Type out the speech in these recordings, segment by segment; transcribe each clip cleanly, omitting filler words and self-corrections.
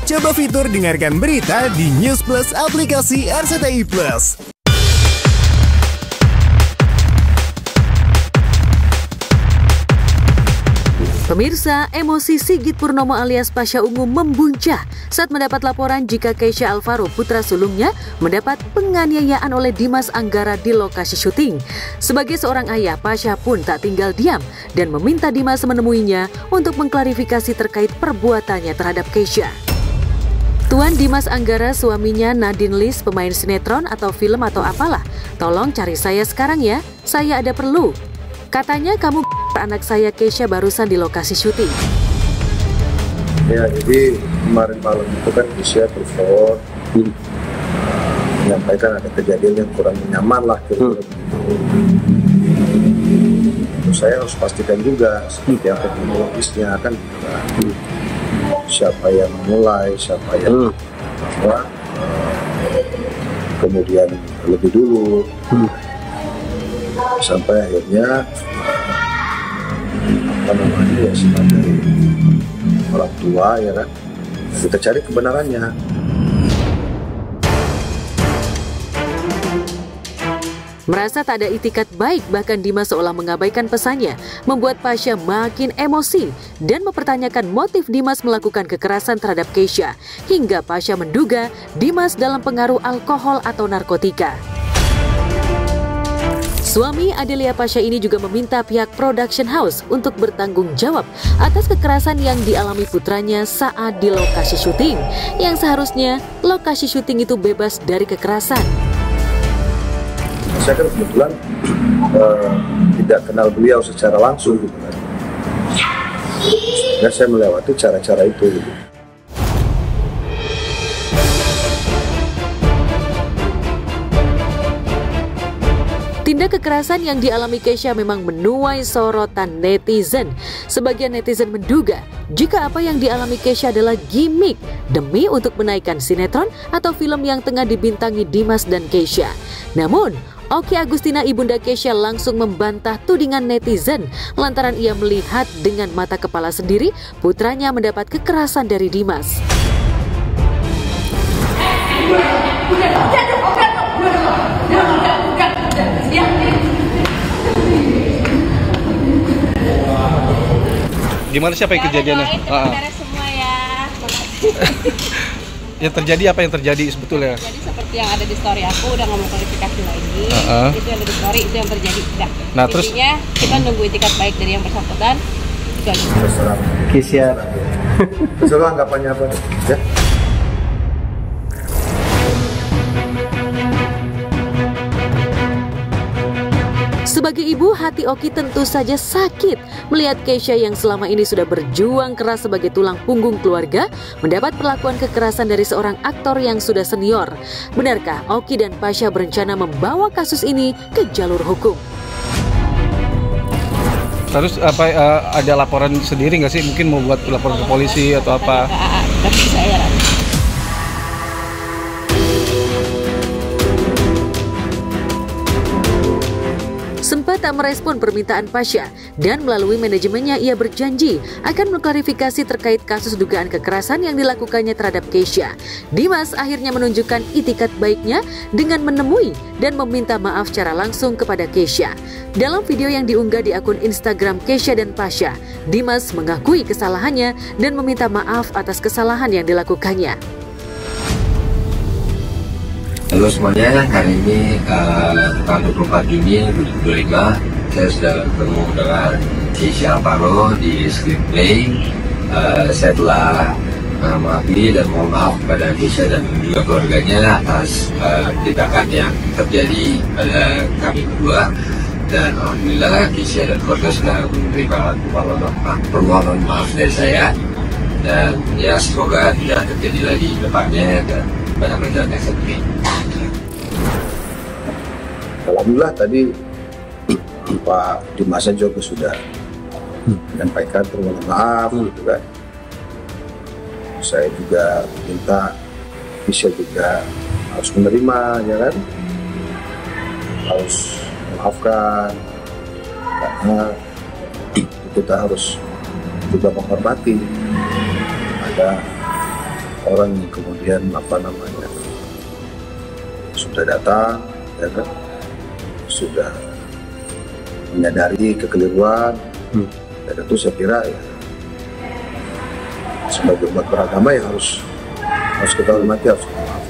Coba fitur dengarkan berita di News Plus aplikasi RCTI Plus. Pemirsa, emosi Sigit Purnomo alias Pasha Ungu membuncah saat mendapat laporan jika Keisha Alvaro, putra sulungnya, mendapat penganiayaan oleh Dimas Anggara di lokasi syuting. Sebagai seorang ayah, Pasha pun tak tinggal diam dan meminta Dimas menemuinya untuk mengklarifikasi terkait perbuatannya terhadap Keisha. Tuan Dimas Anggara, suaminya Nadine Liz, pemain sinetron atau film atau apalah, tolong cari saya sekarang ya, saya ada perlu. Katanya kamu anak saya Keisha barusan di lokasi syuting. Ya, jadi kemarin malam itu kan Keisha telepon menyampaikan ada kejadian yang kurang nyaman lah kira-kira begitu. Saya harus pastikan juga seperti apa kronologisnya kan, siapa yang mulai, siapa yang kemudian lebih dulu. Sampai akhirnya ya sebagai orang tua ya kan, kita cari kebenarannya. Merasa tak ada itikat baik, bahkan Dimas seolah mengabaikan pesannya, membuat Pasha makin emosi dan mempertanyakan motif Dimas melakukan kekerasan terhadap Keisha, hingga Pasha menduga Dimas dalam pengaruh alkohol atau narkotika. Suami Adelia Pasha ini juga meminta pihak production house untuk bertanggung jawab atas kekerasan yang dialami putranya saat di lokasi syuting, yang seharusnya lokasi syuting itu bebas dari kekerasan. Saya kan kebetulan tidak kenal beliau secara langsung gitu kan. Ya, saya melewati cara-cara itu gitu. Tindak kekerasan yang dialami Keisha memang menuai sorotan netizen. Sebagian netizen menduga jika apa yang dialami Keisha adalah gimmick demi untuk menaikkan sinetron atau film yang tengah dibintangi Dimas dan Keisha. Namun, Oki Agustina, ibunda Keisha, langsung membantah tudingan netizen lantaran ia melihat dengan mata kepala sendiri putranya mendapat kekerasan dari Dimas. Gimana, siapa yang kejadiannya? Beres semua ya. Yang terjadi apa yang terjadi sebetulnya? Jadi seperti yang ada di story aku, udah nggak mau klarifikasi lagi. Itu yang ada di story, itu yang terjadi. Nah, terus intinya kita nunggu itikat baik dari yang bersangkutan. Itu aja. Keisha, terserah anggapannya apa ya. Sebagai ibu, hati Oki tentu saja sakit melihat Keisha yang selama ini sudah berjuang keras sebagai tulang punggung keluarga mendapat perlakuan kekerasan dari seorang aktor yang sudah senior. Benarkah Oki dan Pasha berencana membawa kasus ini ke jalur hukum? Terus ada laporan sendiri nggak sih? Mungkin mau buat laporan ke polisi atau apa? Tapi saya Sempat tak merespon permintaan Pasha dan melalui manajemennya ia berjanji akan mengklarifikasi terkait kasus dugaan kekerasan yang dilakukannya terhadap Keisha. Dimas akhirnya menunjukkan itikat baiknya dengan menemui dan meminta maaf secara langsung kepada Keisha. Dalam video yang diunggah di akun Instagram Keisha dan Pasha, Dimas mengakui kesalahannya dan meminta maaf atas kesalahan yang dilakukannya. Halo semuanya, hari ini tanggal 24 Juni 2025 saya sudah bertemu dengan Keisha Alvaro di Screenplay. Saya telah memaafkan dan mohon maaf kepada Keisha dan juga keluarganya atas tindakan yang terjadi pada kami berdua, dan alhamdulillah Keisha dan keluarga sudah menerima permohonan maaf dari saya, dan ya semoga tidak terjadi lagi ke depannya dan banyak rencana yang seperti ini. Alhamdulillah tadi Pak Dimas juga sudah menyampaikan permohonan maaf gitu kan. Saya juga minta Keisha juga harus menerima ya kan, harus memaafkan, karena kita harus juga menghormati ada orang yang kemudian sudah datang, ya kan? Sudah menyadari kekeliruan, dan itu saya kira ya, sebagai umat beragama ya harus kita hormati, harus kita maafkan.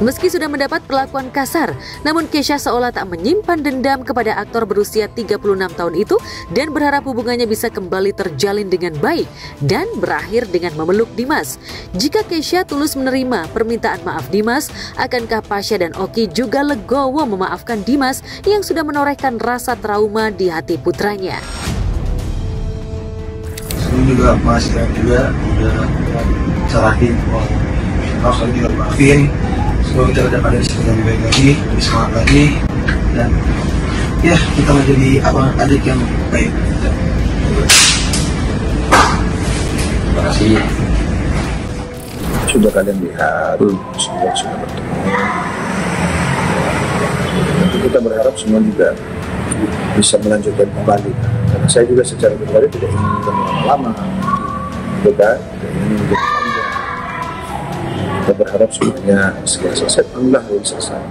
Meski sudah mendapat perlakuan kasar, namun Kesha seolah tak menyimpan dendam kepada aktor berusia 36 tahun itu dan berharap hubungannya bisa kembali terjalin dengan baik dan berakhir dengan memeluk Dimas. Jika Kesha tulus menerima permintaan maaf Dimas, akankah Pasha dan Oki juga legowo memaafkan Dimas yang sudah menorehkan rasa trauma di hati putranya? Ini juga Mas juga udah carahin, harus juga maafin. Semoga kita dapat dari sekitar lebih baik lagi, lebih semangat lagi, dan ya kita menjadi adik yang baik. Terima kasih. Sudah kalian lihat, semua sudah bertemu. Nanti kita berharap semua juga bisa melanjutkan kembali. Karena saya juga secara pribadi tidak ingin lama-lama, gitu kan? Tidak ingin menjadi panjang. Kita berharap semuanya segera selesai. Alhamdulillah belum selesai.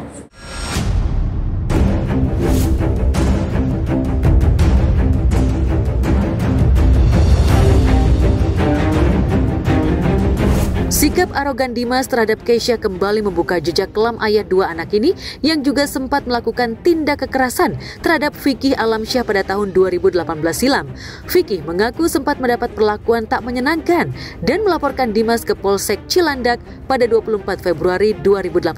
Sikap arogan Dimas terhadap Kesha kembali membuka jejak kelam ayah dua anak ini yang juga sempat melakukan tindak kekerasan terhadap Vicky Alamsyah pada tahun 2018 silam. Vicky mengaku sempat mendapat perlakuan tak menyenangkan dan melaporkan Dimas ke Polsek Cilandak pada 24 Februari 2018.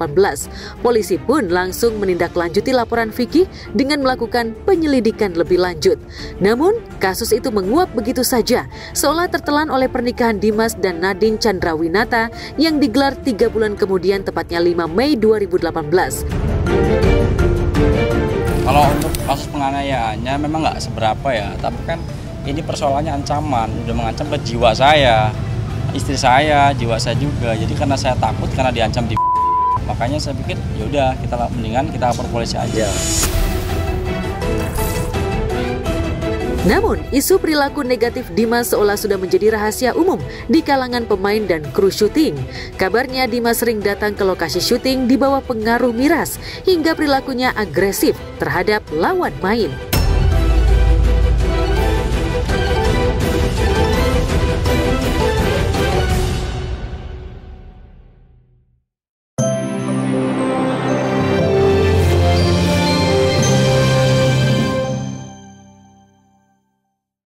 Polisi pun langsung menindaklanjuti laporan Vicky dengan melakukan penyelidikan lebih lanjut. Namun, kasus itu menguap begitu saja, seolah tertelan oleh pernikahan Dimas dan Nadine Chandrawinata yang digelar 3 bulan kemudian, tepatnya 5 Mei 2018. Kalau untuk kasus penganiayaannya memang nggak seberapa ya, tapi kan ini persoalannya ancaman, udah mengancam ke jiwa saya, istri saya, jiwa saya juga. Jadi karena saya takut karena diancam di makanya saya pikir yaudah mendingan kita lapor polisi aja. Namun, isu perilaku negatif Dimas seolah sudah menjadi rahasia umum di kalangan pemain dan kru syuting. Kabarnya Dimas sering datang ke lokasi syuting di bawah pengaruh miras hingga perilakunya agresif terhadap lawan main.